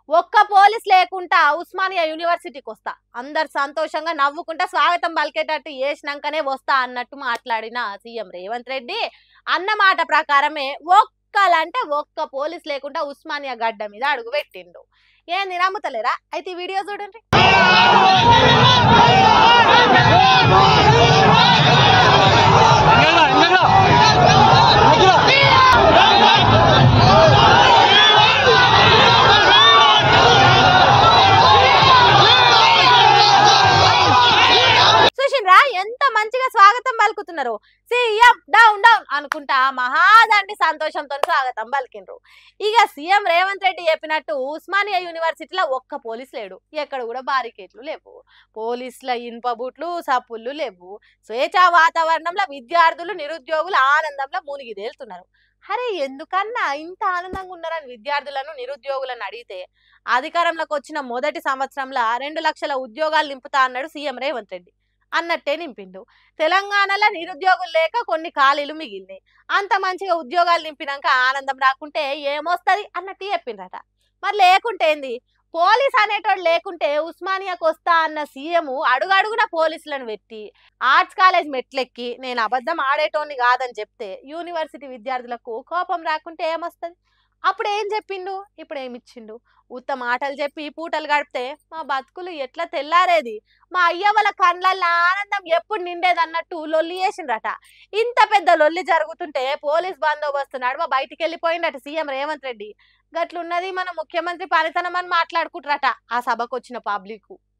ఒక్క పోలీస్ లేకుండా ఉస్మానియా యూనివర్సిటీకి వస్తా, అందరు సంతోషంగా నవ్వుకుంటా స్వాగతం పలికేటట్టు చేసినాకనే వస్తా అన్నట్టు మాట్లాడిన సీఎం రేవంత్ రెడ్డి అన్న మాట ప్రకారమే ఒక్కలంటే ఒక్క పోలీస్ లేకుండా ఉస్మానియా గడ్డ మీద అడుగు పెట్టిండు. ఏంది నమ్ముతలేరా? అయితే ఈ వీడియో చూడండి. చూసిండ్రా ఎంత మంచిగా స్వాగతం పలుకుతున్నారు. సీఎం డౌన్ డౌన్ అనుకుంటా మహాదండి సంతోషంతో స్వాగతం పలికిండ్రు. ఇక సీఎం రేవంత్ రెడ్డి చెప్పినట్టు ఉస్మానియా యూనివర్సిటీలో ఒక్క పోలీస్ లేడు, ఎక్కడ కూడా బారికేట్లు లేవు, పోలీసుల ఇనుప బూట్లు సప్పుళ్ళు లేవు, స్వేచ్ఛా వాతావరణంలో విద్యార్థులు నిరుద్యోగులు ఆనందంలో మునిగి తేలుతున్నారు. అరే ఎందుకన్నా ఇంత ఆనందంగా ఉన్నారని విద్యార్థులను నిరుద్యోగులను అడిగితే అధికారంలోకి వచ్చిన మొదటి సంవత్సరంలో 2 లక్షల ఉద్యోగాలు నింపుతా అన్నాడు సీఎం రేవంత్ రెడ్డి. అన్నట్టే నింపిండు. తెలంగాణలో నిరుద్యోగులు లేక కొన్ని ఖాళీలు మిగిలినాయి, అంత మంచిగా ఉద్యోగాలు నింపినాక ఆనందం రాకుంటే ఏమొస్తుంది అన్నట్టు చెప్పిండ్రట. మరి లేకుంటే ఏంది, పోలీస్ అనేటోడు లేకుంటే ఉస్మానియాకు వస్తా అన్న సీఎం అడుగడుగున పోలీసులను పెట్టి ఆర్ట్స్ కాలేజ్ మెట్లెక్కి నేను అబద్ధం ఆడేటోని కాదని చెప్తే యూనివర్సిటీ విద్యార్థులకు కోపం రాకుంటే ఏమొస్తుంది? అప్పుడు ఏం చెప్పిండు, ఇప్పుడు ఏమిచ్చిండు? ఉత్త మాటలు చెప్పి పూటలు గడిపితే మా బతుకులు ఎట్లా తెల్లారేది, మా అయ్య వాళ్ళ కండ్లల్లో ఆనందం ఎప్పుడు నిండేది అన్నట్టు లొల్లి చేసిండ్రట. ఇంత పెద్ద లొల్లి జరుగుతుంటే పోలీస్ బందోబస్తు నడుమ బయటికి వెళ్ళిపోయిండట సీఎం రేవంత్ రెడ్డి. గట్లున్నది మన ముఖ్యమంత్రి పనితనం అని మాట్లాడుకుంటారట ఆ సభకు వచ్చిన పబ్లిక్.